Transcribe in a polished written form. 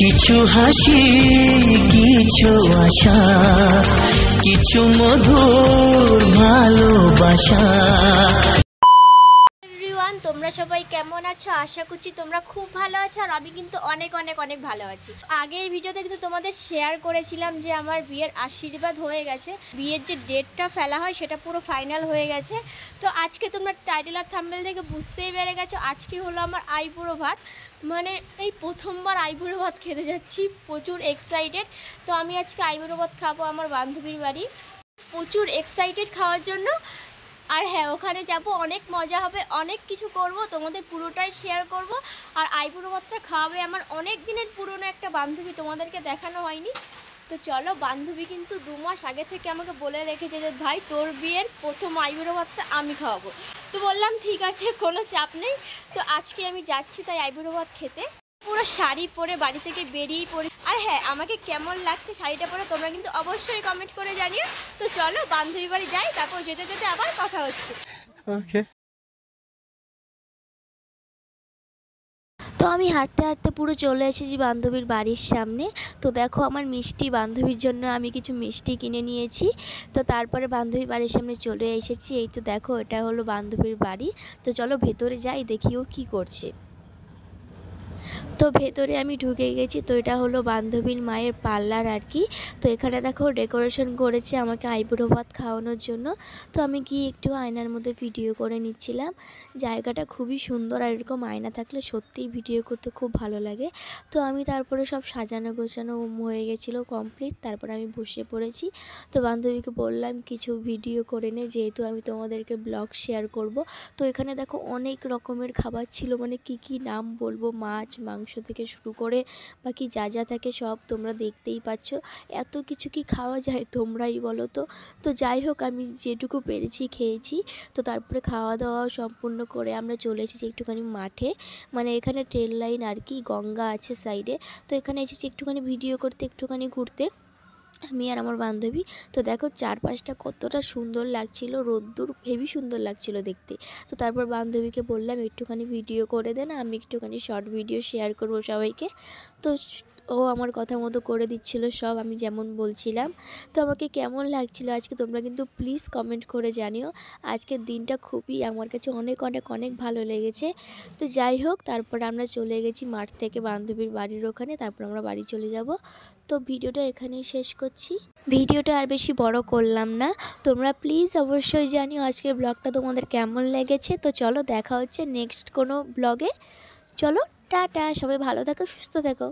কিছু হাসি, কিছু আশা, কিছু মধুর ভালোবাসা। তোমরা সবাই কেমন আছো? আশা করছি তোমরা খুব ভালো আছো, আর আমি কিন্তু অনেক অনেক অনেক ভালো আছি। আগের ভিডিওতে কিন্তু তোমাদের শেয়ার করেছিলাম যে আমার বিয়ের আশীর্বাদ হয়ে গেছে, বিয়ের যে ডেটটা ফেলা হয় সেটা পুরো ফাইনাল হয়ে গেছে। তো আজকে তোমরা টাইটেল আর থাম্বনেল দেখে বুঝতেই পেরে গেছো, আজকে হলো আমার আইবুড়ো ভাত। মানে এই প্রথমবার আইবুড়ো ভাত খেতে যাচ্ছি, প্রচুর এক্সাইটেড। তো আমি আজকে আইবুড়ো ভাত খাবো আমার বান্ধবীর বাড়ি, প্রচুর এক্সাইটেড খাওয়ার জন্য। আর হ্যাঁ, ওখানে যাব, অনেক মজা হবে, অনেক কিছু করব, তোমাদের পুরোটাই শেয়ার করব। আর আইবুড়ো ভাতটা খাওয়াবে আমার অনেক দিনের পুরনো একটা বান্ধবী, তোমাদেরকে দেখানো হয়নি। তো চলো, বান্ধবী কিন্তু 2 মাস আগে থেকে আমাকে বলে রেখেছে যে ভাই তোর বিয়ের প্রথম আইবুড়ো ভাতটা আমি খাওয়াবো। তো বললাম ঠিক আছে, কোনো চাপ নেই। তো আজকে আমি যাচ্ছি তাই আইবুড়ো ভাত খেতে, পুরো শাড়ি পরে বাড়ি থেকে বেরিয়েই পড়ি। আর হ্যাঁ, আমাকে কেমন লাগছে শাড়িটা পরে তোমরা কিন্তু অবশ্যই কমেন্ট করে জানিও। তো চলো বান্ধবী বাড়ি যাই, তারপর যেতে যেতে আবার কথা হচ্ছে। ওকে। তো আমি হাঁটতে হাঁটতে পুরো চলে এসেছি বান্ধবীর বাড়ির সামনে। তো দেখো আমার মিষ্টি, বান্ধবীর জন্য আমি কিছু মিষ্টি কিনে নিয়েছি। তো তারপরে বান্ধবীর বাড়ির সামনে চলে এসেছি। এই তো দেখো, এটা হলো বান্ধবীর বাড়ি। তো চলো ভেতরে যাই, দেখি ও কী করছে। তো ভেতরে আমি ঢুকে গেছি। তো এটা হলো বান্ধবীর মায়ের পার্লার আর কি। তো এখানে দেখো ডেকোরেশন করেছে আমাকে আইবুড়ো ভাত খাওয়ানোর জন্য। তো আমি গিয়ে একটু আয়নার মধ্যে ভিডিও করে নিচ্ছিলাম। জায়গাটা খুবই সুন্দর, আর এরকম আয়না থাকলে সত্যিই ভিডিও করতে খুব ভালো লাগে। তো আমি তারপরে সব সাজানো গোছানো হয়ে গেছিলো কমপ্লিট, তারপরে আমি বসে পড়েছি। তো বান্ধবীকে বললাম কিছু ভিডিও করে নে, যেহেতু আমি তোমাদেরকে ব্লগ শেয়ার করব। তো এখানে দেখো অনেক রকমের খাবার ছিল, মানে কি নাম বলবো, মাছ মাংস থেকে শুরু করে বাকি যা যা থাকে সব তোমরা দেখতেই পাচ্ছ। এত কিছু কি খাওয়া যায় তোমরাই বলো তো। তো যাই হোক, আমি যেটুকু পেরেছি খেয়েছি। তো তারপরে খাওয়া দাওয়া সম্পূর্ণ করে আমরা চলে এসেছি একটুখানি মাঠে, মানে এখানে ট্রেন লাইন আর কি, গঙ্গা আছে সাইডে। তো এখানে এসেছি একটুখানি ভিডিও করতে, একটুখানি ঘুরতে, আমি আর আমার বান্ধবী। তো দেখো চারপাশটা কতটা সুন্দর লাগছিল, রোদ্দুর হেভি সুন্দর লাগছিল দেখতে। তো তারপর বান্ধবীকে বললাম একটুখানি ভিডিও করে দে না, আমি একটুখানি শর্ট ভিডিও শেয়ার করবো সবাইকে। তো ও আমার কথা মতো করে দিচ্ছিল সব, আমি যেমন বলছিলাম। তো আমাকে কেমন লাগছিল আজকে তোমরা কিন্তু প্লিজ কমেন্ট করে জানিও। আজকের দিনটা খুবই আমার কাছে অনেক অনেক অনেক ভালো লেগেছে। তো যাই হোক, তারপর আমরা চলে গেছি মাঠ থেকে বান্ধবীর বাড়ির ওখানে, তারপর আমরা বাড়ি চলে যাব। তো ভিডিওটা এখানেই শেষ করছি, ভিডিওটা আর বেশি বড় করলাম না। তোমরা প্লিজ অবশ্যই জানিও আজকের ব্লগটা তোমাদের কেমন লেগেছে। তো চলো দেখা হচ্ছে নেক্সট কোনো ব্লগে। চলো টাটা, সবাই ভালো থেকো, সুস্থ থেকো।